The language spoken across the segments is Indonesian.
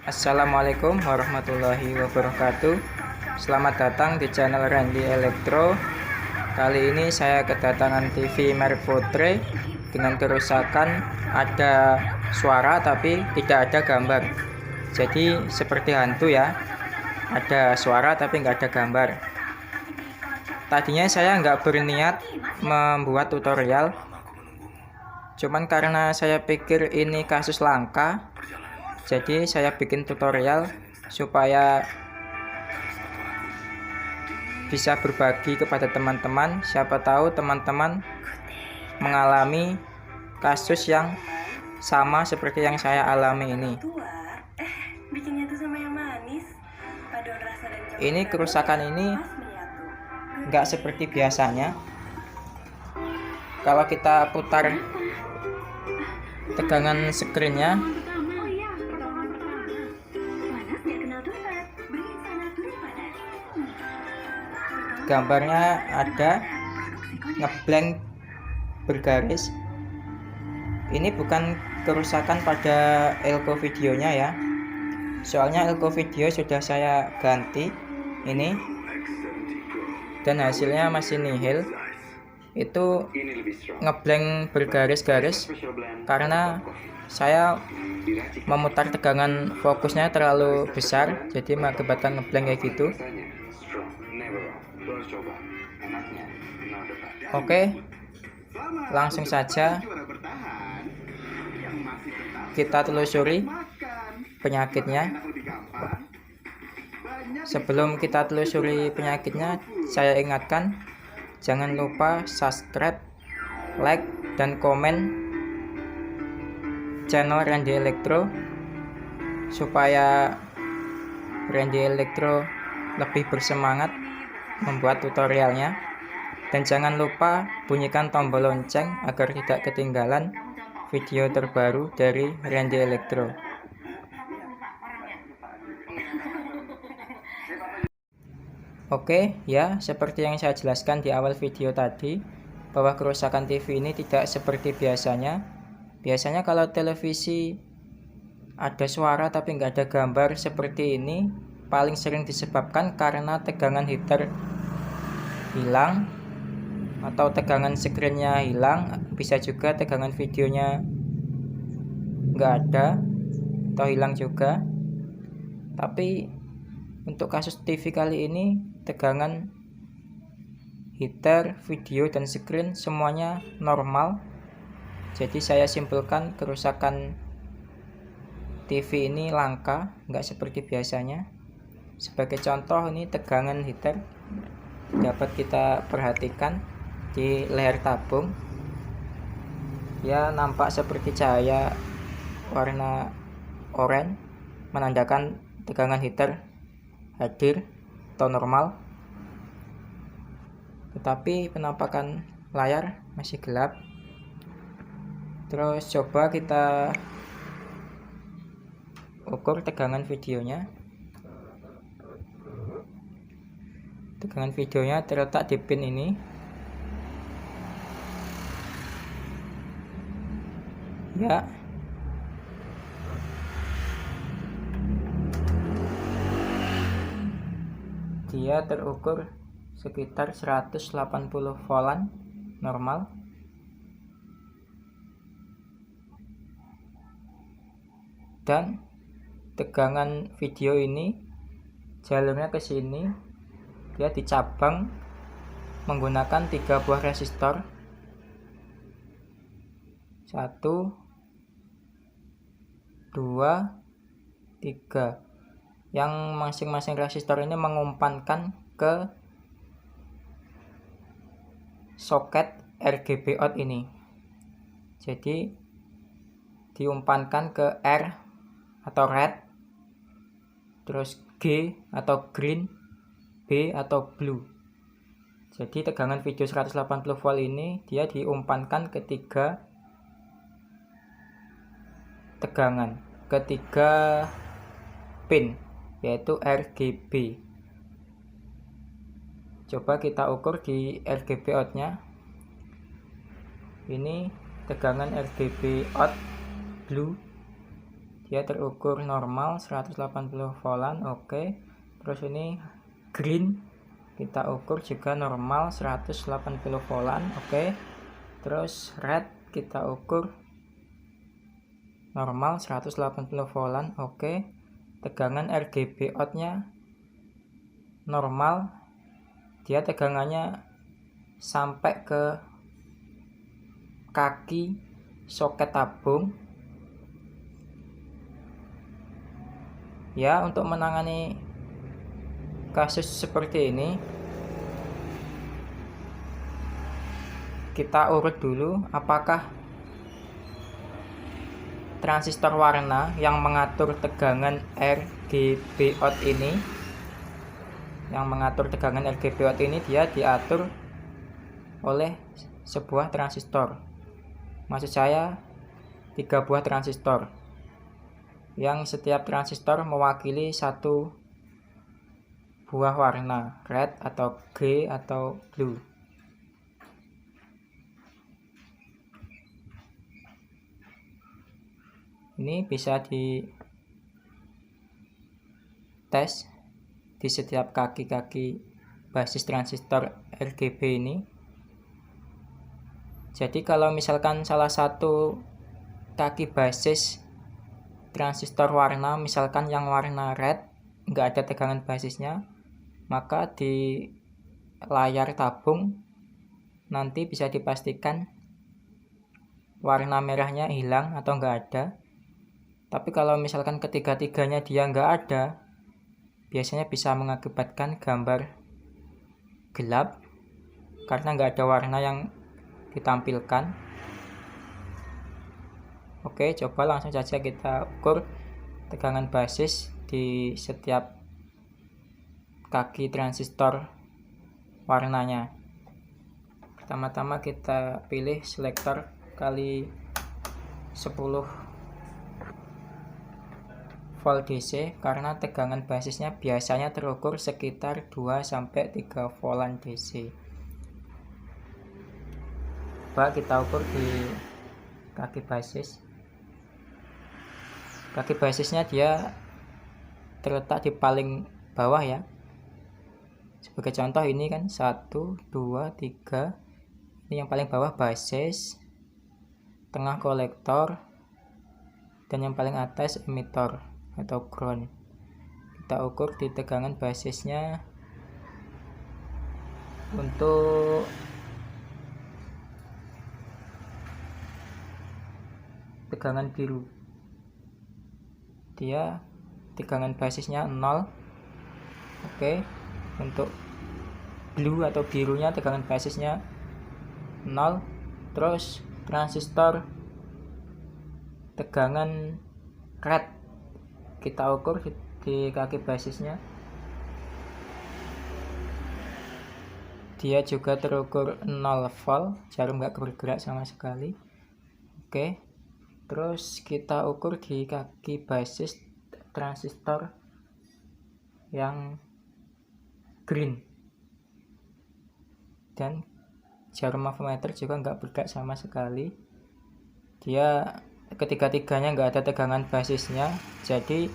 Assalamualaikum warahmatullahi wabarakatuh. Selamat datang di channel Randy Elektro. Kali ini saya kedatangan TV merek Fotre dengan kerusakan ada suara tapi tidak ada gambar. Jadi seperti hantu ya, ada suara tapi nggak ada gambar. Tadinya saya nggak berniat membuat tutorial, cuman karena saya pikir ini kasus langka, jadi saya bikin tutorial supaya bisa berbagi kepada teman-teman. Siapa tahu teman-teman mengalami kasus yang sama seperti yang saya alami ini. Ini kerusakan ini nggak seperti biasanya. Kalau kita putar tegangan screennya, gambarnya ada ngeblank bergaris. Ini bukan kerusakan pada elko videonya ya, soalnya elko video sudah saya ganti ini dan hasilnya masih nihil. Itu ngeblank bergaris-garis karena saya memutar tegangan fokusnya terlalu besar, jadi mengakibatkan ngeblank kayak gitu. Oke, langsung saja kita telusuri penyakitnya. Sebelum kita telusuri penyakitnya, saya ingatkan jangan lupa subscribe, like, dan komen channel Randy Elektro supaya Randy Elektro lebih bersemangat membuat tutorialnya. Dan jangan lupa bunyikan tombol lonceng agar tidak ketinggalan video terbaru dari Randy Elektro. Oke ya, seperti yang saya jelaskan di awal video tadi, bahwa kerusakan TV ini tidak seperti biasanya. Biasanya kalau televisi ada suara tapi nggak ada gambar seperti ini, paling sering disebabkan karena tegangan heater hilang atau tegangan screennya hilang. Bisa juga tegangan videonya nggak ada atau hilang juga. Tapi untuk kasus TV kali ini, tegangan heater, video, dan screen semuanya normal. Jadi saya simpulkan kerusakan TV ini langka, nggak seperti biasanya. Sebagai contoh, ini tegangan heater dapat kita perhatikan di leher tabung ya, nampak seperti cahaya warna oranye, menandakan tegangan heater hadir atau normal. Tetapi penampakan layar masih gelap. Terus coba kita ukur tegangan videonya. Tegangan videonya terletak di pin ini. Ya, dia terukur sekitar 180 voltan normal. Dan tegangan video ini jalurnya ke sini, dia dicabang menggunakan 3 buah resistor. 1, 2, 3, yang masing-masing resistor ini mengumpankan ke soket RGB out ini. Jadi diumpankan ke R atau red, terus G atau green, B atau blue. Jadi tegangan video 180 volt ini dia diumpankan ke 3 tegangan, ke 3 pin, yaitu RGB. Coba kita ukur di RGB outnya. Ini tegangan RGB out blue dia terukur normal 180 volt. Oke. Terus ini green kita ukur juga normal 180 volt. Oke. Terus red kita ukur normal 180 volt. Oke. Tegangan RGB outnya normal, dia tegangannya sampai ke kaki soket tabung. Ya, untuk menangani kasus seperti ini kita urut dulu apakah transistor warna yang mengatur tegangan RGB out ini, dia diatur oleh sebuah transistor. Maksud saya 3 buah transistor, yang setiap transistor mewakili satu buah warna, red atau grey atau blue. Ini bisa di tes di setiap kaki-kaki basis transistor RGB ini. Jadi kalau misalkan salah satu kaki basis transistor warna, misalkan yang warna red, nggak ada tegangan basisnya, maka di layar tabung nanti bisa dipastikan warna merahnya hilang atau nggak ada. Tapi kalau misalkan ketiga-tiganya dia nggak ada, biasanya bisa mengakibatkan gambar gelap karena nggak ada warna yang ditampilkan. Oke, coba langsung saja kita ukur tegangan basis di setiap kaki transistor warnanya. Pertama-tama kita pilih selektor kali 10 volt DC karena tegangan basisnya biasanya terukur sekitar 2-3 volt DC. Coba kita ukur di kaki basis. Kaki basisnya dia terletak di paling bawah ya. Sebagai contoh ini kan 1, 2, 3. Ini yang paling bawah basis, tengah kolektor, dan yang paling atas emitor atau ground. Kita ukur di tegangan basisnya untuk tegangan biru. Dia tegangan basisnya 0. Oke. Untuk blue atau birunya tegangan basisnya 0. Terus transistor tegangan red kita ukur di kaki basisnya, dia juga terukur 0 volt, jarum nggak bergerak sama sekali. Oke, terus kita ukur di kaki basis transistor yang green, dan jarum mavometer juga nggak bergerak sama sekali. Dia ketiga-tiganya nggak ada tegangan basisnya, jadi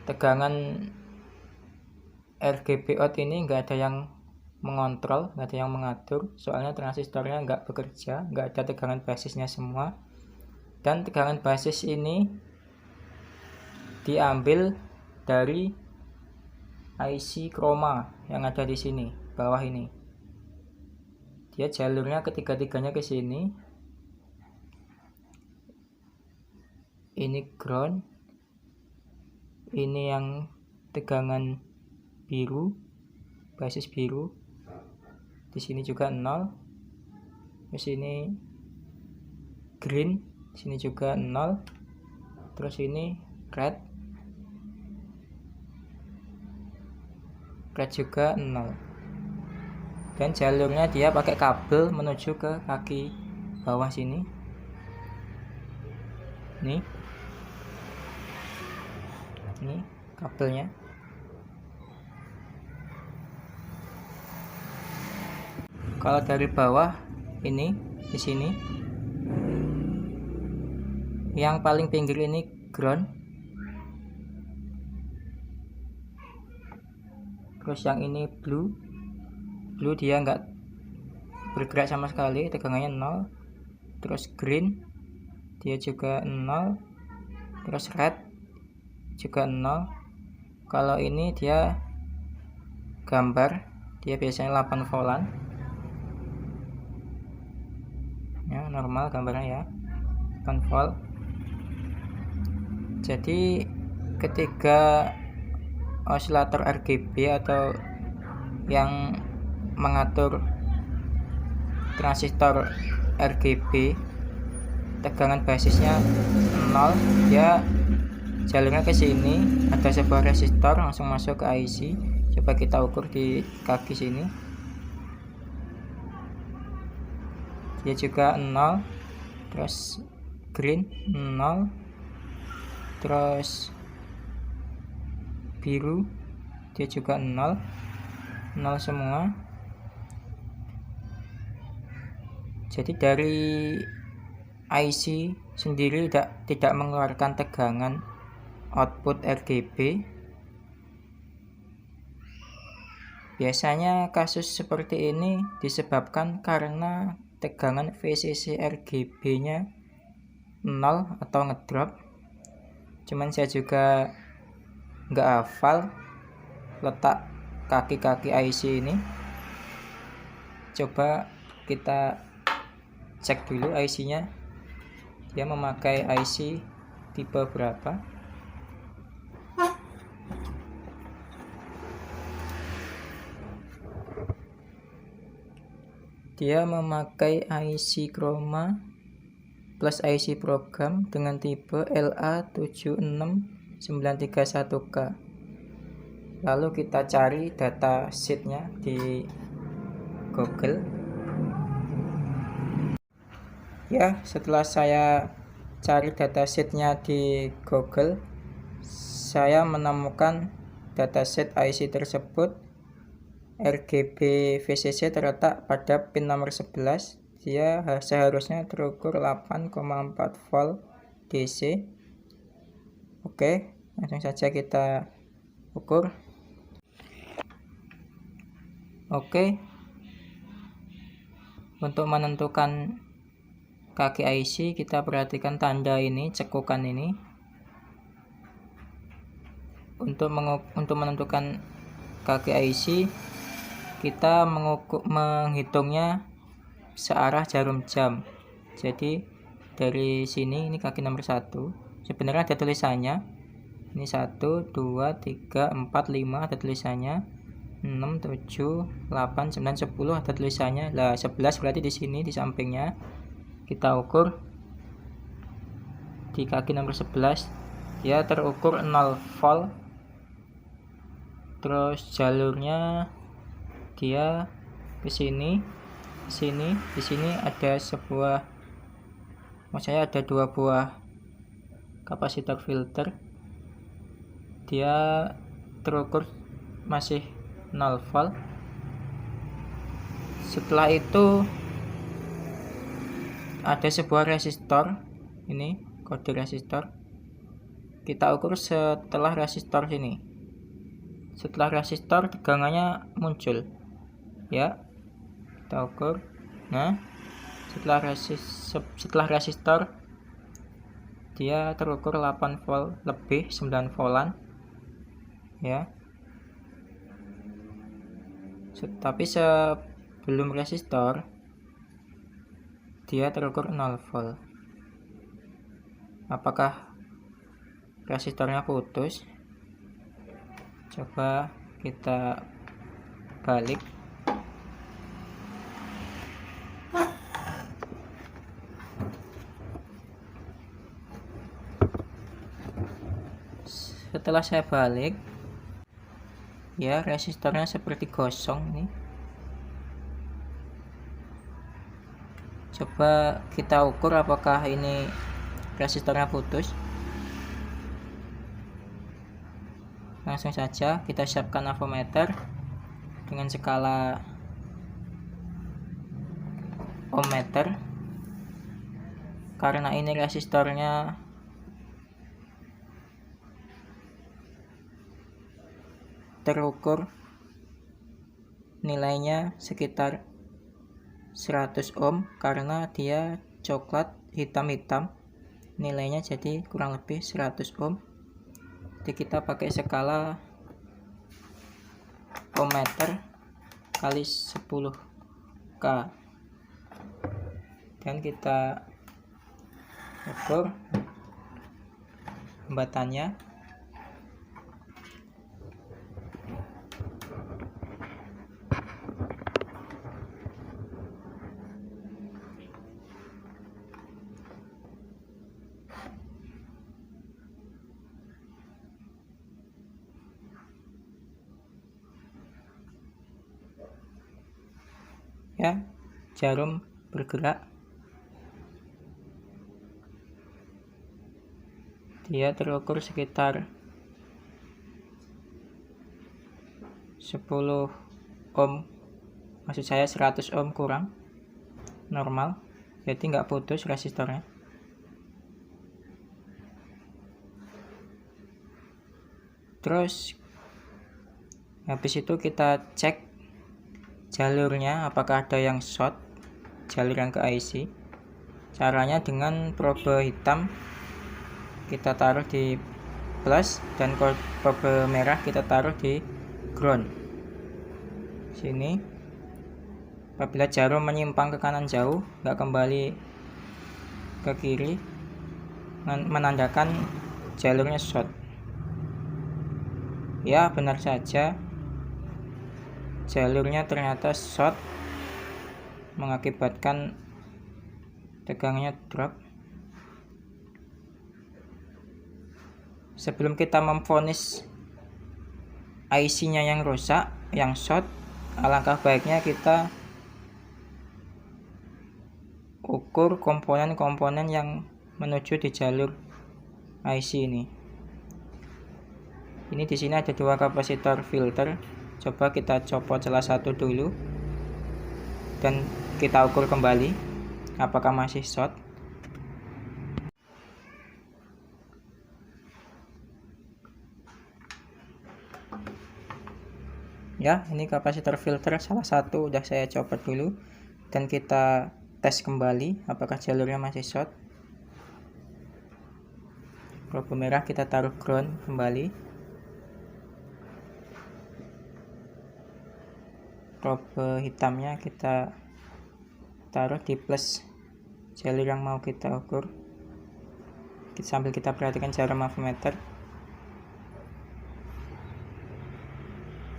tegangan RGB out ini nggak ada yang mengontrol, nggak ada yang mengatur, soalnya transistornya nggak bekerja, nggak ada tegangan basisnya semua. Dan tegangan basis ini diambil dari IC chroma yang ada di sini bawah ini. Dia jalurnya ketiga-tiganya ke sini. Ini ground, ini yang tegangan biru, basis biru, di sini juga 0, terus ini green, di sini juga 0, terus ini red juga 0, dan jalurnya dia pakai kabel menuju ke kaki bawah sini. Ini kabelnya. Kalau dari bawah ini di sini Yang paling pinggir ini ground, terus yang ini blue dia nggak bergerak sama sekali, tegangannya 0. Terus green dia juga 0, terus red juga 0. Kalau ini dia gambar, dia biasanya 8 voltan ya, normal gambarnya ya, 8 volt. Jadi ketiga osilator RGB atau yang mengatur transistor RGB tegangan basisnya 0, ya jalurnya ke sini, ada sebuah resistor langsung masuk ke IC. Coba kita ukur di kaki sini, dia juga 0. Terus green 0, terus biru dia juga 0 semua. Jadi dari IC sendiri tidak mengeluarkan tegangan output RGB. Biasanya kasus seperti ini disebabkan karena tegangan VCC RGB-nya 0 atau ngedrop. Cuman saya juga nggak hafal letak kaki-kaki IC ini. Coba kita cek dulu IC-nya, dia memakai IC tipe berapa. Dia memakai IC Chroma plus IC program dengan tipe LA76931K. Lalu kita cari data sheetnya di Google. Ya, setelah saya cari data sheetnya di Google, saya menemukan dataset IC tersebut. RGB VCC terletak pada pin nomor 11. Dia seharusnya terukur 8,4 volt DC. Oke, langsung saja kita ukur. Oke, untuk menentukan kaki IC kita perhatikan tanda ini, cekukan ini. Untuk menentukan kaki IC kita menghitungnya searah jarum jam. Jadi dari sini, ini kaki nomor 1. Sebenarnya ada tulisannya. Ini 1, 2, 3, 4, 5 ada tulisannya. 6, 7, 8, 9, 10 ada tulisannya. Lah 11 berarti di sini di sampingnya. Kita ukur di kaki nomor 11. Dia terukur 0 volt. Terus jalurnya dia ke sini, di sini ada sebuah, maksudnya ada 2 buah kapasitor filter. Dia terukur masih 0 volt. Setelah itu ada sebuah resistor, ini kode resistor. Kita ukur setelah resistor sini. Setelah resistor tegangannya muncul. Ya, kita ukur. Nah, setelah resistor dia terukur 8 volt lebih, 9 voltan ya. Tapi sebelum resistor dia terukur 0 volt. Apakah resistornya putus? Coba kita balik. Setelah saya balik, ya resistornya seperti gosong nih. Coba kita ukur apakah ini resistornya putus. Langsung saja kita siapkan avometer dengan skala ohmmeter. Karena ini resistornya terukur nilainya sekitar 100 ohm karena dia coklat hitam-hitam, nilainya jadi kurang lebih 100 ohm. Jadi kita pakai skala ohmmeter kali 10K dan kita ukur hambatannya. Ya, jarum bergerak, dia terukur sekitar 10 ohm, maksud saya 100 ohm kurang normal, jadi nggak putus resistornya. Terus habis itu kita cek jalurnya apakah ada yang short, jalur yang ke IC. Caranya dengan probe hitam kita taruh di plus dan probe merah kita taruh di ground sini. Apabila jarum menyimpang ke kanan jauh, nggak kembali ke kiri, menandakan jalurnya short. Ya, benar saja, jalurnya ternyata short, mengakibatkan tegangnya drop. Sebelum kita memvonis IC-nya yang rusak, yang short, alangkah baiknya kita ukur komponen-komponen yang menuju di jalur IC ini. Ini di sini ada 2 kapasitor filter. Coba kita copot salah satu dulu dan kita ukur kembali apakah masih short. Ya, ini kapasitor filter salah satu udah saya copot dulu dan kita tes kembali apakah jalurnya masih short. Probe merah kita taruh ground kembali. Probe hitamnya kita taruh di plus jalur yang mau kita ukur. Sambil kita perhatikan jarum ohmmeter.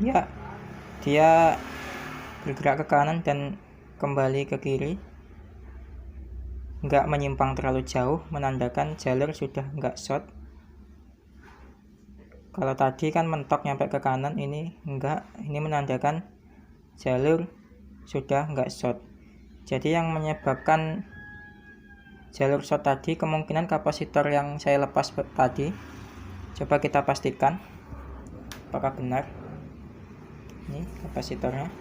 Ya, dia bergerak ke kanan dan kembali ke kiri, nggak menyimpang terlalu jauh, menandakan jalur sudah nggak short. Kalau tadi kan mentok nyampe ke kanan, ini enggak, ini menandakan jalur sudah nggak short. Jadi yang menyebabkan jalur short tadi kemungkinan kapasitor yang saya lepas tadi. Coba kita pastikan apakah benar. Ini kapasitornya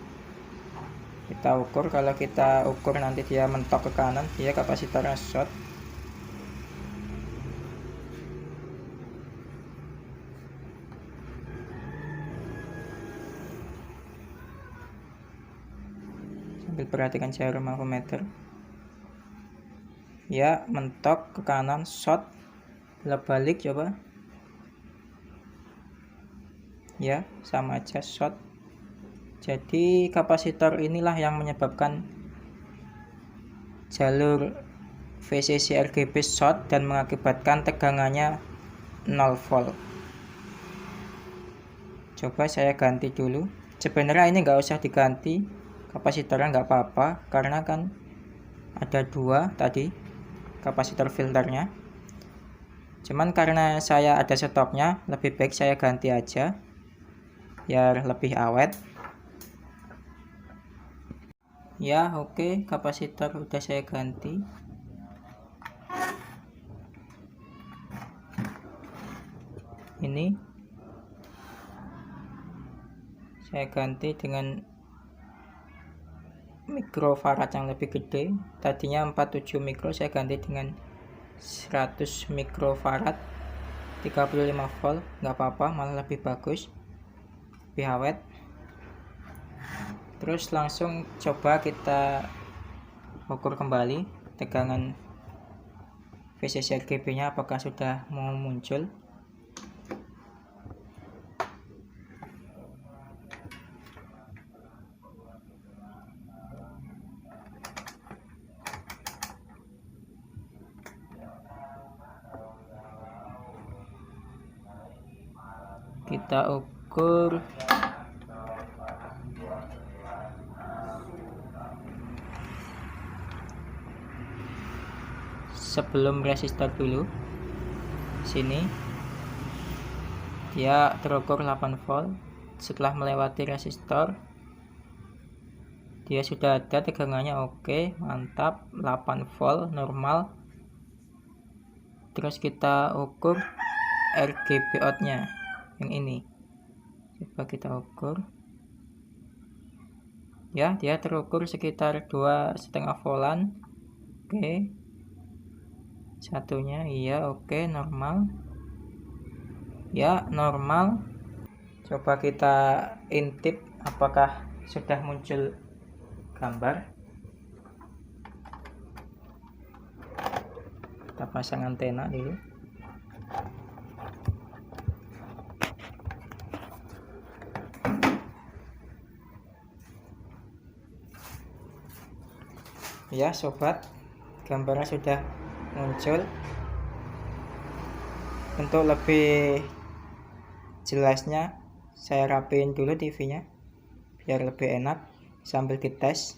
kita ukur. Kalau kita ukur nanti dia mentok ke kanan, dia kapasitornya short. Sambil perhatikan jarum ohmmeter. Ya, mentok ke kanan, short. Bila balik coba. Ya, sama aja short. Jadi kapasitor inilah yang menyebabkan jalur VCC RGB short dan mengakibatkan tegangannya 0 volt. Coba saya ganti dulu. Sebenarnya ini nggak usah diganti, kapasitornya nggak apa-apa karena kan ada 2 tadi kapasitor filternya. Cuman karena saya ada stoknya, lebih baik saya ganti aja biar lebih awet. Ya, oke, kapasitor udah saya ganti. Ini saya ganti dengan mikrofarad yang lebih gede. Tadinya 47 mikro, saya ganti dengan 100 mikrofarad 35 volt, nggak apa-apa, malah lebih bagus. lebih awet. Terus langsung coba kita ukur kembali tegangan VCC RGB nya apakah sudah mau muncul. Kita ukur sebelum resistor dulu. Sini dia terukur 8 volt. Setelah melewati resistor dia sudah ada tegangannya. Oke, mantap, 8 volt normal. Terus kita ukur RGB out nya yang ini, coba kita ukur ya, dia terukur sekitar 2,5 voltan. Oke, satunya iya, oke, normal ya, normal. Coba kita intip apakah sudah muncul gambar. Kita pasang antena dulu. Ya sobat, gambarnya sudah muncul. Untuk lebih jelasnya saya rapiin dulu TV nya biar lebih enak sambil dites.